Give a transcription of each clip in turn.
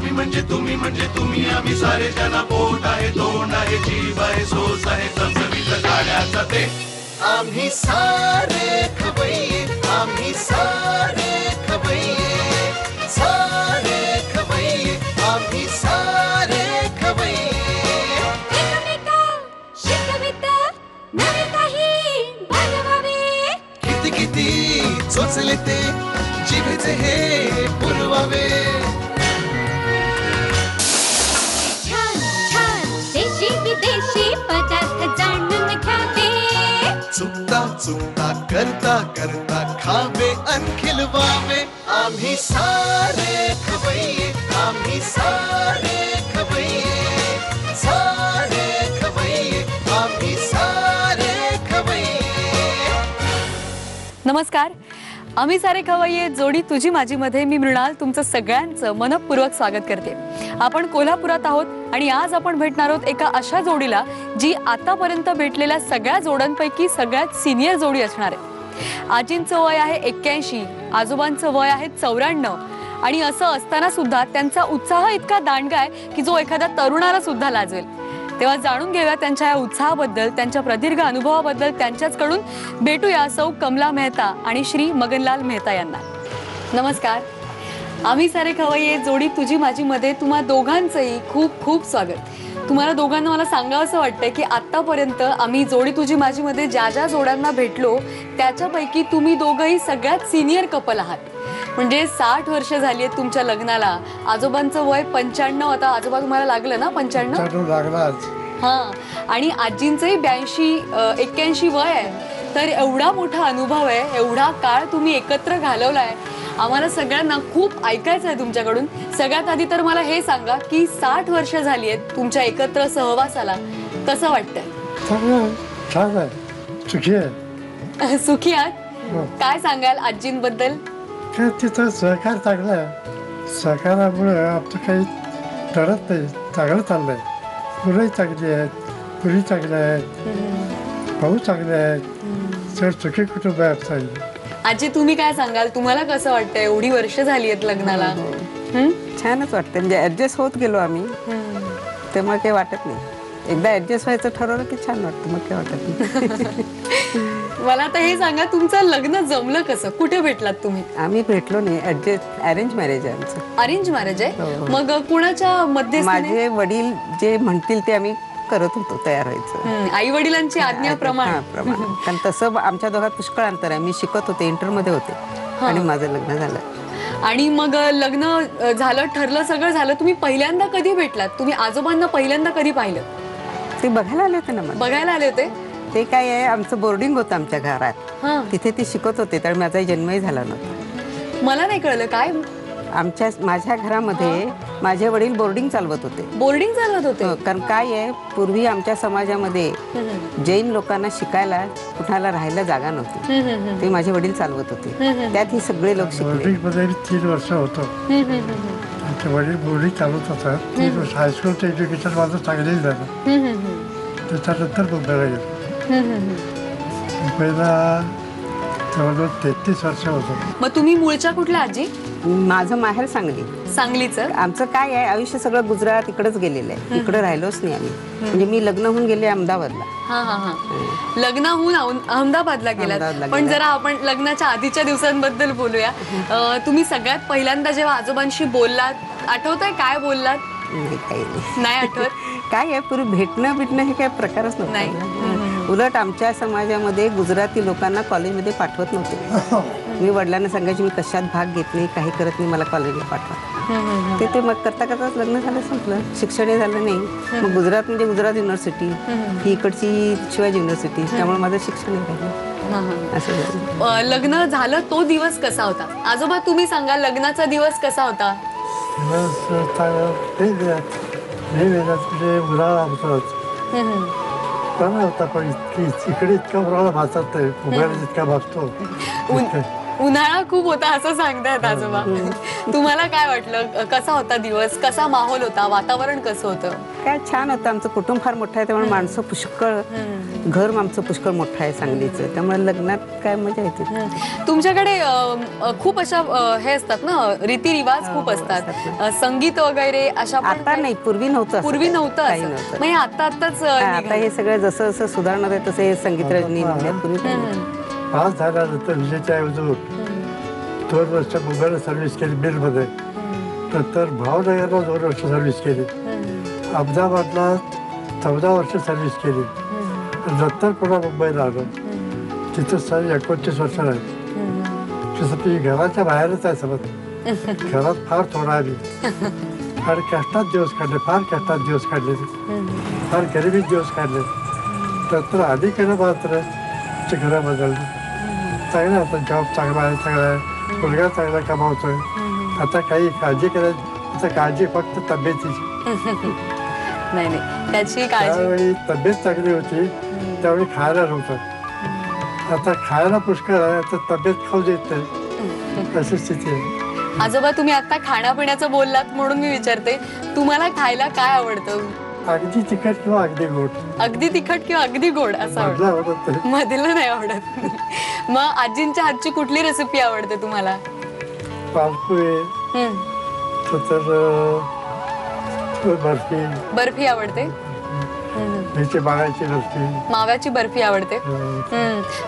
आम्ही म्हणजे तुम्ही आम्ही सारे जना पोट आहे तोंड आहे जीव आहे सोस आहे चमचमीत गाण्याचा ते आम्ही सारे खवय्ये आम्ही सारे खवय्ये सारे खवय्ये आम्ही सारे खवय्ये एकमेका शिकविता नवे काही बनवावे किती किती चोचले ते जिभेचे हे पुरवावे छान छान देशी विदेशी पदार्थ जाणून घ्यावे चुकता चुकता करता करता खावे अन खिलवावे आम्ही सारे खवय्ये आम्ही सारे खवय्ये सारे खवय्ये आम्ही सारे खवय्ये. नमस्कार. आम्ही सारे खवय्ये जोडी तुझी माझी मध्ये मी मृणाल तुमचं सगळ्यांचं मनपूर्वक स्वागत करते. आपण कोल्हापुरात आहोत आणि आज आपण भेटणार आहोत एका अशा जोडीला जी आतापर्यंत भेटलेल्या सगळ्या जोड्यांपैकी सगळ्यात सिनियर जोडी असणार आहे. आजींचं वय आहे 81, आजोबांचं वय आहे 94 आणि असं असताना सुद्धा त्यांचा उत्साह इतका दांडगा आहे की जो एखाद्या तरुणाला सुद्धा लाजवेल. तेव्हा जाणून घेऊया त्यांच्या या उत्साहाबद्दल, त्यांच्या प्रदीर्घ अनुभवाबद्दल. त्यांच्याचकडून भेटूया सौ कमला मेहता आणि श्री मगनलाल मेहता यांना. नमस्कार. आम्ही सारे खवय्ये जोडी तुझी माझी मध्ये तुम्हा दोघांचंही खूप खूप स्वागत. तुम्हाला दोघांना मला सांगावं असं वाटतंय की आतापर्यंत आम्ही जोडी तुझी माझी मध्ये ज्या ज्या जोड्यांना भेटलो त्याच्यापैकी तुम्ही दोघंही सगळ्यात सिनियर कपल आहात. म्हणजे 60 वर्ष झाली आहेत तुमच्या लग्नाला. आजोबांचं वय 95. आता आजोबा तुम्हाला लागलं ना 95 लागलाच. हां. आणि आजींचंही 81 वय आहे. तर एवढा मोठा अनुभव आहे, एवढा काळ तुम्ही एकत्र घालवलाय. आम्हाला सगळ्यांना खूप ऐकायचं आहे तुमच्याकडून. सगळ्यात आधी तर मला हे सांगा की 60 वर्ष झाली आहेत तुमच्या एकत्र सहवासाला, कसं वाटतंय? चांगलं छान आहे, सुखी आहे. सुखी आहात? काय सांगाल आजींबद्दल? काय तिथं सहकार चांगलं आहे. सहकारामुळे आमचं काही ठरत नाही, चांगलं चाललंय. मुलंही चांगली आहेत, मुली चांगल्या आहेत, भाऊ चांगले आहेत, सर सुखी कुटुंब आहे आमचं. आजी तुम्ही काय सांगाल? तुम्हाला कसं वाटतंय? एवढी वर्ष झाली आहेत लग्नाला. छानच वाटतं. म्हणजे ऍडजस्ट होत गेलो आम्ही, त्यामुळे काही वाटत नाही. एकदा ऍडजस्ट व्हायचं ठरवलं की छान वाटतं, मग काही वाटत नाही. मला आता हे सांगा तुमचं लग्न जमलं कसं? कुठे भेटलात तुम्ही? आम्ही भेटलो नाही, अरेंज मॅरेज आहे आमचं. अरेंज मॅरेज आहे? हो. मग कुणाच्या मध्यस्थीने? माझे वडील जे म्हणतील ते आम्ही करत होतो, तयार व्हायचं आई वडिलांची आज्ञाप्रमाणे. कारण तसं आमच्या दोघात पुष्कळ अंतर आहे. मी शिकत होते, इंटरमध्ये होते आणि माझं लग्न झालं. आणि मग लग्न झालं, ठरलं, सगळं झालं. तुम्ही पहिल्यांदा कधी भेटलात? तुम्ही आजोबांना पहिल्यांदा कधी पाहिलं? ते बघायला आले होते ना मला. बघायला आले होते? ते काय आहे, आमचं बोर्डिंग होतं आमच्या घरात. हां. तिथे ते शिकत होते, तर माझा जन्मही झाला नव्हता. मला नाही कळलं काय. माझ्या घरामध्ये माझे वडील बोर्डिंग चालवत होते. बोर्डिंग चालवत होते? कारण काय आहे, पूर्वी आमच्या समाजामध्ये जैन लोकांना शिकायला कुणाला राहायला जागा नव्हती. ते माझे वडील चालवत होते. त्यात ही सगळे लोक शिकले. बोर्डिंगमध्ये 3 वर्ष होतो. आमचे वडील बोर्डिंग चालवत होतात. 3 वर्ष हायस्कूलचं एज्युकेशन माझं चांगलंही झालं. त्याच्यानंतर मुंबईला गेलो. मुंबईला जवळजवळ 33 वर्ष होतो. मग तुम्ही मूळच्या कुठल्या आजी? माझं माहेर सांगली. सांगलीचं? आमचं काय आहे, आयुष्य सगळं गुजरात इकडेच गेलेलं आहे. इकडे राहिलोच नाही आम्ही. म्हणजे मी लग्न होऊन गेले अहमदाबादला. लग्नाहून अहमदाबादला गेलात. पण जरा आपण लग्नाच्या आधीच्या दिवसांबद्दल बोलूया. तुम्ही सगळ्यात पहिल्यांदा जेव्हा आजोबांशी बोललात, आठवतंय काय बोललात? नाही, काही नाही. नाही आठवत? काय आहे, पूर्वी भेटणं हे काय प्रकारच नव्हता. उलट आमच्या समाजामध्ये गुजराती लोकांना कॉलेजमध्ये पाठवत नव्हते. मी वडिलांना सांगायची मी कशात भाग घेत नाही, काही करत नाही, मला कॉलेजला पाठवा. ते मग करता करताच लग्न झालं, संपलं. शिक्षणही झालं नाही. मग गुजरात म्हणजे गुजरात युनिव्हर्सिटी, ही इकडची शिवाजी युनिव्हर्सिटी, त्यामुळे माझं शिक्षणही झालं. असं झालं. लग्न झालं तो दिवस कसा होता? आजोबा तुम्ही सांगा, लग्नाचा दिवस कसा होता? उन्हाळा होता, पण इकडे इतका उन्हाळा भासत नाही, मुंबईला जितका भासतो. उन्हाळा खूप होता असं सांगतायत आजोबा. तुम्हाला काय वाटलं? कसा होता दिवस? कसा माहोल होता? वातावरण कसं होतं? काय छान होतं. आमचं कुटुंब फार मोठं आहे, त्यामुळे माणसं पुष्कळ, घर आमचं पुष्कळ मोठं आहे सांगलीचं, त्यामुळे लग्नात काय मजा येते. तुमच्याकडे खूप अशा हे असतात ना, रीतिरिवाज खूप असतात, संगीत वगैरे अशा पण आता नाही, पूर्वी नव्हतं. पूर्वी नव्हतं काही असं. नव्हतं. म्हणजे आताच आता हे सगळं जसं जसं सुधारणार आहे तसं हे संगीत रजनी निघाल्या. पूर्वी काही नव्हतं. पास झाल्यानंतर विजेच्या ऐवजी 2 वर्ष मुंबईला सर्व्हिस केली मिलमध्ये, नंतर भावनगरला 2 वर्ष सर्व्हिस केली, अहमदाबादला 14 वर्ष सर्व्हिस केली, नंतर पुन्हा मुंबईला आलो. तिथं 29 वर्ष राहील. तसं ती घराच्या बाहेरच आहे समज, घरात फार थोडा आली आणि कष्टात दिवस काढले, फार कष्टात दिवस काढले, फार गरिबीत दिवस काढले. नंतर अलीकडे मात्र ते घरं बदलली. चांगलं आता जॉब चांगला आहे, चांगला आहे, मुलगा चांगला कमावतोय. आता काही काळजी करायची, आता काळजी फक्त तब्येतीची. नाही नाही, त्याची काळजी. त्यावेळी तब्येत चांगली होती, त्यावेळी खायला नव्हतं. आता खायला पुष्कळ आहे, आता तब्येत खाऊ देत नाही, अशी स्थिती आहे. आजोबा, तुम्ही आता खाण्यापिण्याचं बोललात म्हणून मी विचारते, तुम्हाला खायला काय आवडतं? अगदी तिखट किंवा अगदी गोड. अगदी तिखट किंवा अगदी गोड असं मधलं आवडतं? आवडत नाही. मधलं नाही आवडत. मग आजींच्या हातची कुठली रेसिपी आवडते तुम्हाला? पालपुळे, तर बर्फी, बर्फी आवडते, ह्याची बाळाची बर्फी, माव्याची बर्फी आवडते.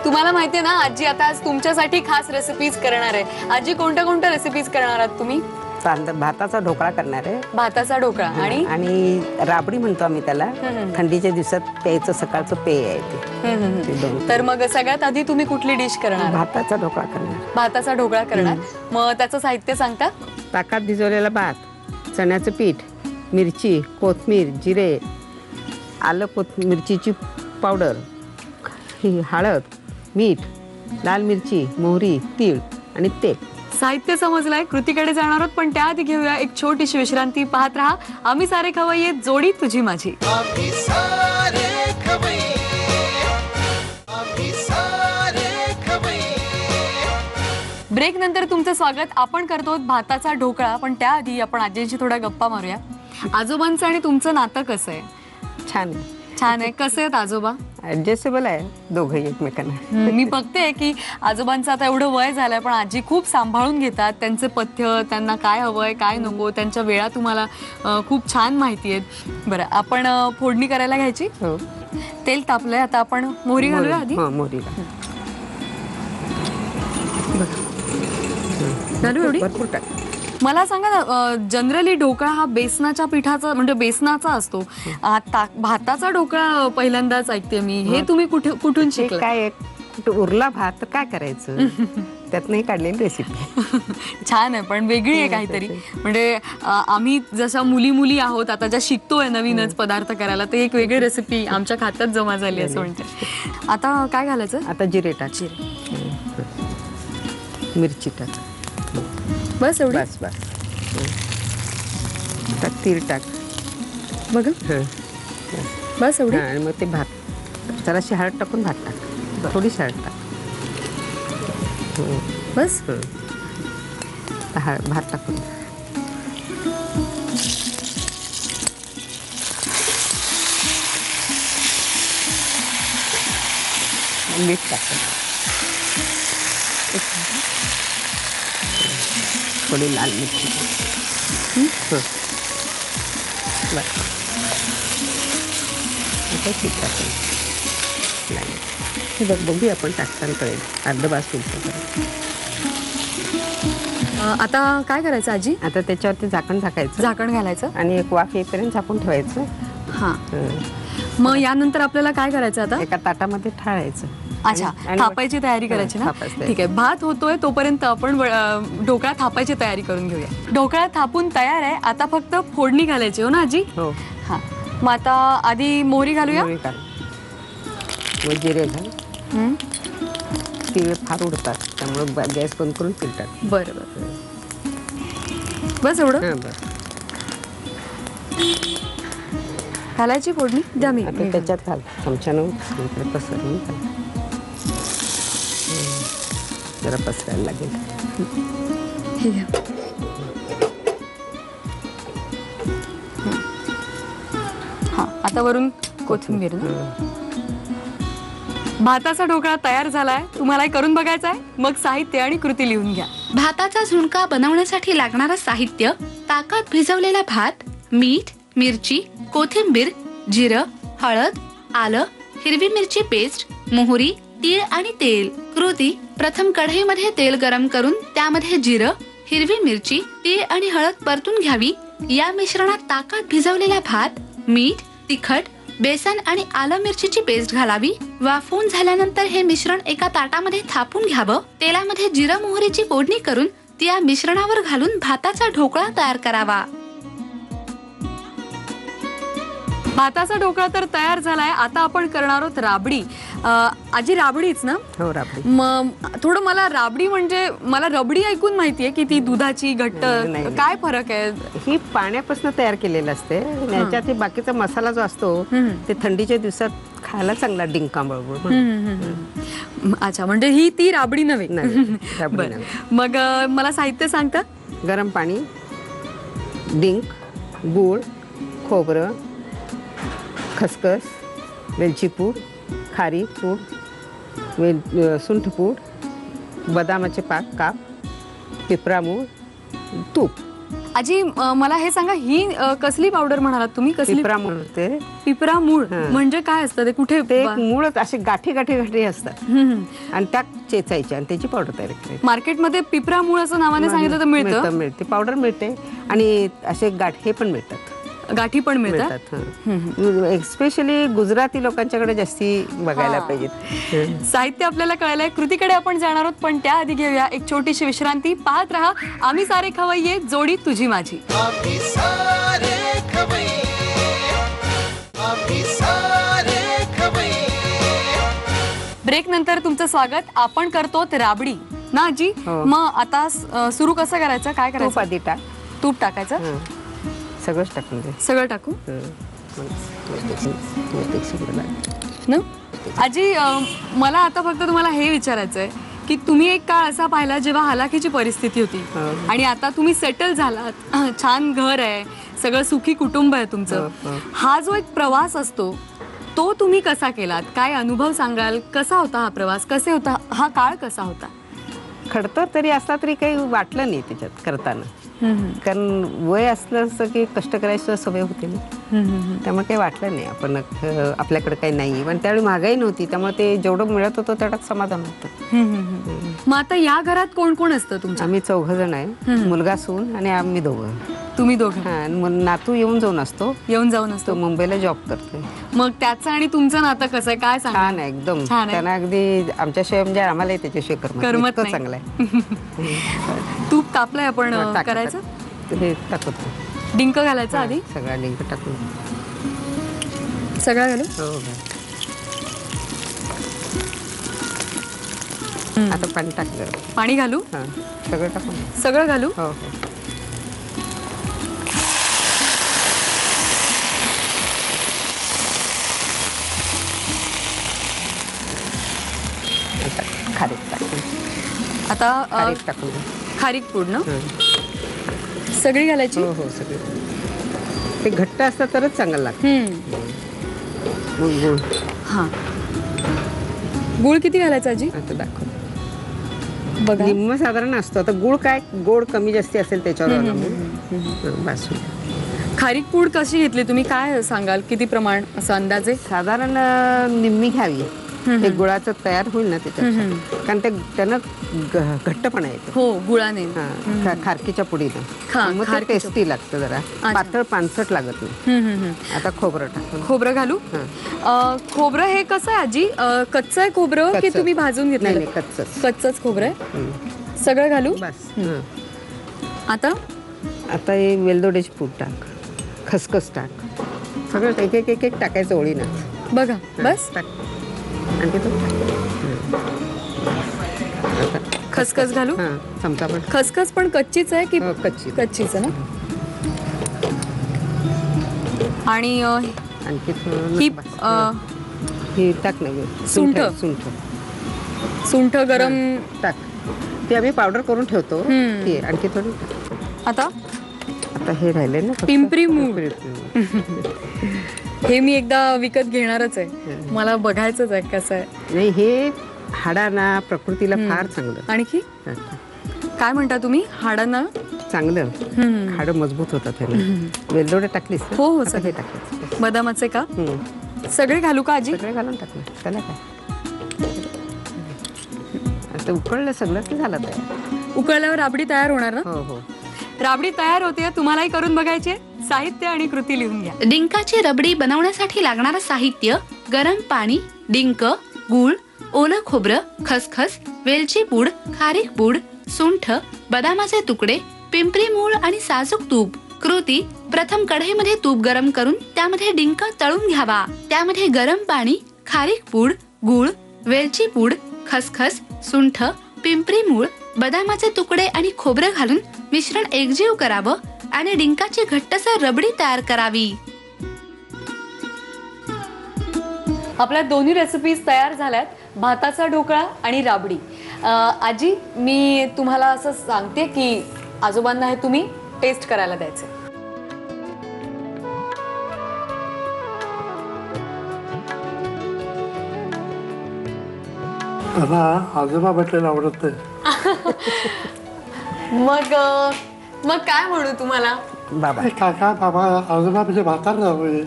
तुम्हाला माहितीये ना, आजी आता आज तुमच्यासाठी खास रेसिपीज करणार आहे. आजी, कोणत्या कोणत्या रेसिपीज करणार आहात तुम्ही? भाताचा ढोकळा करणार आहे. भाताचा ढोकळा आणि राबडी म्हणतो आम्ही त्याला. थंडीच्या दिवसात प्यायचं सकाळचं पेय आहे ते. तर मग सगळ्यात आधी तुम्ही कुठली डिश करणार? भाताचा ढोकळा करणार. भाताचा ढोकळा करणार. मग त्याचं साहित्य सांगता? ताकात भिजवलेला भात, चण्याचं पीठ, मिरची, कोथिंबीर, जिरे, आलं मिरचीची पावडर, हळद, मीठ, लाल मिरची, मोहरी, तीळ आणि तेल. साहित्य समजलंय. कृतीकडे जाणार आहोत, पण त्याआधी घेऊया एक छोटीशी विश्रांती. पाहत रहा आम्ही सारे खवय्ये, जोडी तुझी माझी. आम्ही सारे खवय्ये, आम्ही सारे खवय्ये. ब्रेक नंतर तुमचं स्वागत. आपण करतो भाताचा ढोकळा, पण त्याआधी आपण आजींशी थोड्या गप्पा मारूया. आजोबांचं आणि तुमचं नातं कसं आहे? छान आहे. छान आहे. कसे आहेत आजोबा? ऍडजस्टेबल आहे दोघंही एकमेकांना. मी बघते की आजोबांचं आता एवढं वय झालंय, पण आजी खूप सांभाळून घेतात त्यांचे पथ्य, त्यांना काय हवंय काय नको, त्यांच्या वेळा तुम्हाला खूप छान माहिती आहेत. बरं, आपण फोडणी करायला घ्यायची. हो. तेल तापलंय, आता आपण मोहरी घालूया आधी. मोहरीला घालू एवढी? भरपूर टाक. मला सांगा ना, जनरली ढोकळा हा बेसनाच्या पिठाचा म्हणजे बेसनाचा असतो. भाताचा ढोकळा पहिल्यांदाच ऐकते मी. हे तुम्ही कुठून शिकला? काय उरला भात तर काय करायचं, त्यातनंही काढलेली रेसिपी. छान आहे, पण वेगळी आहे काहीतरी. म्हणजे आम्ही जशा मुली आहोत आता, ज्या शिकतोय नवीनच पदार्थ करायला, ते एक वेगळी रेसिपी आमच्या खात्यात जमा झाली असं म्हणते. आता काय घालायचं? आता जिरे टाक, मिरची टाक, बस एवढी? बस बस. टाक, तीळ टाक, बघ बस एवढी. आणि मग ते भात जराशी हळद टाकून भात टाक, थोडीशी हळद टाक, बस. भात टाकून मीठ टाक, थोडी लाल मिरची. हे बघ, बघूया आपण टाकताना कळेल. अर्ध बास होईल. आता काय करायचं आजी? आता त्याच्यावरती झाकण झाकायचं, झाकण घालायचं आणि एक वाफ येईपर्यंत झाकून ठेवायचं. हा. मग यानंतर आपल्याला काय करायचं आता? एका ताटामध्ये ठाळायचं. अच्छा, थापायची तयारी करायची ना? ठीक आहे, भात होतोय तोपर्यंत आपण ढोकळा थापायची तयारी करून घेऊया. ढोकळा थापून तयार आहे, आता फक्त फोडणी घालायची. हो ना आजी? हो. हा, मग आता आधी मोहरी घालूया. जिरे घाल. तीळ फार उडतात, त्यामुळे गॅस बंद करून तीळ टाक. बरं बरं, बस एवढं? हां, बरं. घालायची फोडणी द्या. मी आता त्याच्यात घाल चमच्यानं, पसरून घाल. जरा पसरायला लागेल. ठीक आहे. आता वरून कोथिंबीर ना. भाताचा ढोकळा तयार झालाय. तुम्हाला करून बघायचा आहे? मग साहित्य आणि कृती लिहून घ्या. भाताचा झुणका बनवण्यासाठी लागणारं साहित्य: ताकात भिजवलेला भात, मीठ, मिरची, कोथिंबीर, जिरं, हळद, आलं, हिरवी मिरची पेस्ट, मोहरी, तीळ आणि तेल. कृती: प्रथम कढईमध्ये तेल गरम करून त्यामध्ये जिरं, हिरवी मिरची, तीळ आणि हळद परतून घ्यावी. या मिश्रणात ताकात भिजवलेला भात, मीठ, तिखट, बेसन आणि आलं मिरचीची पेस्ट घालावी. वाफवून झाल्यानंतर हे मिश्रण एका ताटामध्ये थापून घ्यावं. तेलामध्ये जिरं मोहरीची फोडणी करून ती या मिश्रणावर घालून भाताचा ढोकळा तयार करावा. भाताचा ढोकळा तर तयार झालाय. आता आपण करणार आहोत राबडी. आजी राबडीच ना? हो, राबडी. मग थोडं मला राबडी म्हणजे मला रबडी ऐकून माहितीये की ती दुधाची घट्ट. नाही. काय फरक आहे? ही पाण्यापासून तयार केलेलं असते. याच्यात बाकीचा मसाला जो असतो ते थंडीच्या दिवसात खायला चांगला डिंकांबरोबर. अच्छा, म्हणजे ही ती राबडी नव्हे. राबडी बरं. नव्हे. मग मला साहित्य सांगता? गरम पाणी, डिंक, गूळ, खोबरं, खसखस, वेलची पूड, खारी पूड, सुंठ पूड, बदामाचे काप, पिपरामूळ, तूप. आजी मला हे सांगा, ही कसली पावडर म्हणालात तुम्ही? कसली? पिपरामूळ. ते पिपरामूळ म्हणजे काय असतं ते? कुठे ते एक मूळच असे गाठी असतात आणि त्या चेचायच्या आणि त्याची पावडर तयार करायची. मार्केटमध्ये पिपरामूळ असं नावाने सांगितलं तर मिळतं? मिळते, पावडर मिळते आणि असे गाठी पण मिळतात. गाठी पण मिळतात. स्पेशली गुजराती लोकांच्याकडे जास्ती बघायला पाहिजेत. साहित्य आपल्याला कळालंय. कृतीकडे आपण जाणार आहोत, पण त्याआधी घेऊया एक छोटीशी विश्रांती. पाहत रहा आम्ही सारे खवय्ये, जोडी तुझी माझी. आम्ही सारे खवय्ये, आम्ही सारे खवय्ये. ब्रेक नंतर तुमचं स्वागत. आपण करतो राबडी ना आजी? मग आता सुरू कसं करायचं? काय करायचं? तूप आधी टाक. तूप टाकायचं? सगळंच टाकून दे. सगळं टाकू ना आजी? मला आता फक्त तुम्हाला हे विचारायचं आहे की तुम्ही एक काळ असा पाहिला जेव्हा हलाखीची परिस्थिती होती आणि आता तुम्ही सेटल झालात, छान घर आहे, सगळं सुखी कुटुंब आहे तुमचं. हा जो एक प्रवास असतो तो तुम्ही कसा केलात? काय अनुभव सांगाल? कसा होता हा प्रवास? कसे होता हा काळ? कसा होता? खडतर तरी असला तरी काही वाटलं नाही त्याच्यात करताना, कारण वय असलं असं की कष्ट करायची सवय होती ना, त्यामुळे काही वाटलं नाही आपण आपल्याकडे काही नाही. पण त्यावेळी महागाई नव्हती, त्यामुळे ते जेवढं मिळत होतं तेवढ्यात समाधान होतं. मग आता या घरात कोण कोण असतं तुमच्या? आम्ही 4 जण आहे, मुलगा सून आणि आम्ही 2. तुम्ही दोघं? हा, नातू येऊन जाऊन असतो. तो मुंबईला जॉब करतोय. मग त्याचं आणि तुमचं नातं कसं आहे? काय सांगा? छान आहे एकदम. त्यांना अगदी आमच्याशिवाय म्हणजे आम्हाला त्याच्याशिवाय करमत चांगलं आहे. तूप तापलंय, आपण करायचं. हे टाकतो, डिंक घालायचं आधी. सगळा डिंक टाकून सगळं घालू. हो. आता पाणी टाकलं. पाणी घालू? सगळं टाकून. सगळं घालू? हो. खारीक टाकून. आता खारीक टाकून. खारीक पूड ना सगळी घालायची? हो हो, सगळी. ते घट्ट असतं तरच चांगलं लागतं. गुळ. हा, गुळ किती घालायचा आजी? आता दाखव. बघा, निम्म साधारण असतो. आता गुळ काय गोड कमी जास्ती असेल त्याच्यावर बस. खारीक पूड कशी घेतली तुम्ही? काय सांगाल? किती प्रमाण असं अंदाजे? साधारण निम्मी घ्यावी. ते गुळाचं तयार होईल ना त्याच्यात, कारण ते त्यानं घट्टपणा येतो. हो, गुळाने. खारकीच्या पुडीनं मग ते टेस्टी लागतं. जरा पातळ पानसट लागत नाही. आता खोबरं टाकून. खोबरं घालू? खोबरं हे कसं आहे आजी? कच्चं आहे खोबरं की तुम्ही भाजून घेतलं? नाही, कच्चंच खोबरं आहे. सगळं घालू बस. आता हे वेलदोड्याची पूड टाक, खसखस टाक, सगळं एक एक एक टाकायचं ओळीनं. बघा, बस. आणखी तो खसखस घालू? चमचा पण. खसखस पण कच्चीच आहे की? कच्चीच आहे ना. आणि आणखी ही टाक नाही. सुंठ गरम टाक. ते आम्ही पावडर करून ठेवतो. आणखी थोडी. आता हे राहिले ना पिंपरी मूळ. हे मी एकदा विकत घेणारच आहे, मला बघायचंच आहे कसं आहे. नाही, हे हाडांना प्रकृतीला फार चांगलं. आणखी काय म्हणता तुम्ही? हाडांना चांगलं, हाडं मजबूत होतात त्याने. वेलदोडे टाकलीस? हो हो, आता सगळे हे टाकायचं. बदामाचे का सगळे घालू का आजी? सगळे घालून टाकलं, त्याला काय. आता उकळलं सगळं की झालं तयार. उकळल्यावर राबडी तयार होणार ना? हो हो. राबडी तयार होते, तुम्हालाही करून बघायचे. साहित्य आणि कृती लिहून घ्या. डिंकाची रबडी बनवण्यासाठी लागणारं साहित्य: गरम पाणी, डिंक, गूळ, ओलं खोबरं, खसखस, वेलची पूड, खारीक पूड, सुंठ, बदामाचे तुकडे, पिंपरी मूळ आणि साजूक तूप. कृती: प्रथम कढईमध्ये तूप गरम करून त्यामध्ये डिंक तळून घ्यावा. त्यामध्ये गरम पाणी, खारीक पूड, गूळ, वेलची पूड, खसखस, सुंठ, पिंपरी मूळ, बदामाचे तुकडे आणि खोबरं घालून मिश्रण एकजीव करावं आणि डिंकाची घट्टसर रबडी तयार करावी. आपल्या दोन्ही रेसिपीज तयार झाल्यात, भाताचा ढोकळा आणि राबडी. आजी, मी तुम्हाला असं सांगते की आजोबांना हे तुम्ही टेस्ट करायला द्यायचे. त्यांना आजोबा भेटलेला आवडत नाही. मग काय म्हणू तुम्हाला? बाबा काका बाबा आजोबा म्हणजे म्हातार झालोय.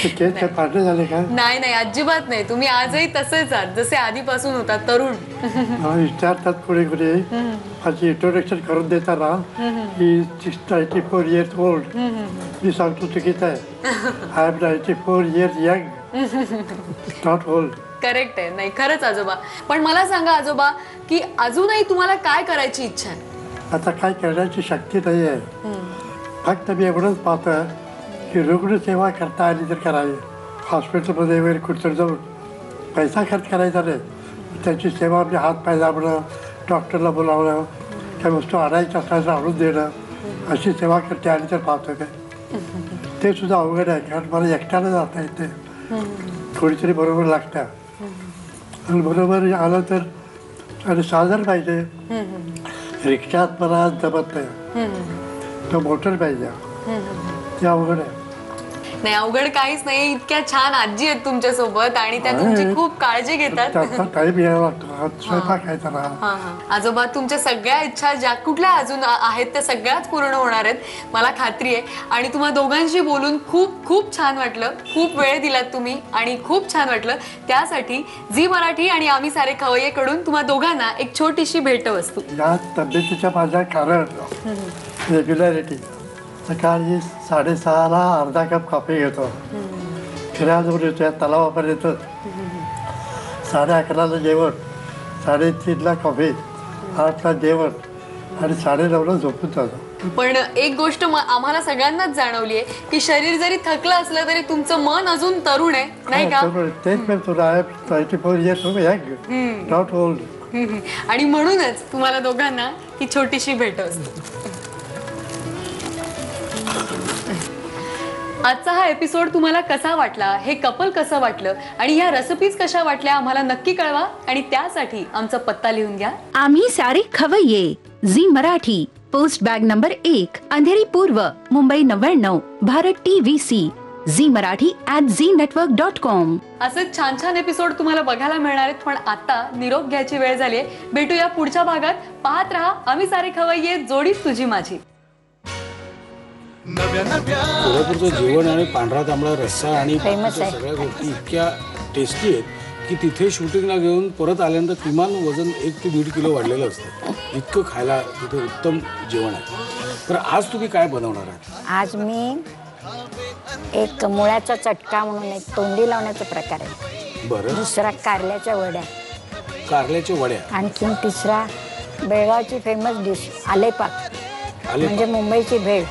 केस काय पांढरे झाले काय? नाही नाही, अजिबात नाही. तुम्ही आजही तसेच आहात जसे आधीपासून होता, तरुण. विचारतात कुणी कुणी माझी इंट्रोडक्शन करून देताना ही 94 years old. मी सांगतो चुकीचं आहे. I am 94 years young, not old. Correct आहे. नाही, खरंच आजोबा. पण मला सांगा आजोबा की अजूनही तुम्हाला काय करायची इच्छा आहे? आता काय करण्याची शक्ती नाही आहे. फक्त मी एवढंच पाहतोय की रुग्णसेवा करता आली तर करावी. हॉस्पिटलमध्ये वगैरे कुठं जाऊन पैसा खर्च करायचा नाही, त्याची सेवा आपली हात पाय दाबणं, डॉक्टरला बोलावणं, काही वस्तू आणायच्या असल्याचं आणून देणं, अशी सेवा करते आली तर पाहतो काय. ते सुद्धा अवघड आहे, कारण मला एकट्यानं जाता येते, थोडीतरी बरोबर लागतं. आणि बरोबर आलं तर आणि साधन पाहिजे. रिक्षात मला जमत नाही, तो मोटर पाहिजे, ते अवघड आहे. नाही, अवघड काहीच नाही. इतक्या छान आजी आहेत तुमच्या सोबत आणि त्या तुमची खूप काळजी घेतात. त्याचा टाईम यायला लागतो, स्वयंपाक आहे त्याला. आजोबा, तुमच्या सगळ्या इच्छा ज्या कुठल्या अजून आहेत त्या सगळ्याच पूर्ण होणार आहेत, मला खात्री आहे. आणि तुम्हा दोघांशी बोलून खूप खूप छान वाटलं. खूप वेळ दिलात तुम्ही आणि खूप छान वाटलं. त्यासाठी झी मराठी आणि आम्ही सारे खवय्येकडून तुम्हा दोघांना एक छोटीशी भेटवस्तू. या तब्येतीच्या माझ्या कारण रेग्युलॅरिटी. सकाळी 6:30ला अर्धा कप कॉफी घेतो, फिरायला जाऊन येतो, तलावापर्यंत येतो. 11:30ला जेवण, 3:30ला कॉफी, 8ला जेवण आणि 9:30ला झोपून जातो. पण एक गोष्ट आम्हाला सगळ्यांनाच जाणवली आहे की शरीर जरी थकलं असलं तरी तुमचं मन अजून तरुण आहे, नाही का? तेच मी तुला 34 years young, not old. आणि म्हणूनच तुम्हाला दोघांना ही छोटीशी भेटवस्तू. आजचा हा एपिसोड तुम्हाला कसा वाटला, हे कपल कसं वाटलं आणि ह्या रेसिपीज कशा वाटल्या आम्हाला नक्की कळवा. आणि त्यासाठी आमचा पत्ता लिहून घ्या. आम्ही सारे खवय्ये, Zee Marathi, post bag number 1, Andheri पूर्व, Mumbai 99, Bharat TVC, Zee Marathi @znetwork.com. असंच छान छान एपिसोड तुम्हाला बघायला मिळणार आहेत. पण आता निरोप घ्यायची वेळ झाली आहे. भेटूया पुढच्या भागात. पाहत रहा आम्ही सारे खवय्ये, जोडी तुझी माझी. कोल्हापूरचं जेवण आणि पांढरा तांबडा रस्सा आणि सगळ्या गोष्टी इतक्या टेस्टी आहेत की तिथे शूटिंगला घेऊन परत आल्यानंतर किमान वजन 1 ते 1.5 किलो वाढलेलं असतं. इतकं खायला तिथे उत्तम जेवण आहे. तर आज तुम्ही काय बनवणार आहात? आज मी एक मुळ्याचा चटका म्हणून एक तोंडी लावण्याचा प्रकार आहे. बरं. दुसरा कारल्याच्या वड्या. कारल्याच्या वड्या. आणखीन तिसरा बेळगावची फेमस डिश आलेपाक, म्हणजे मुंबईची भेळ.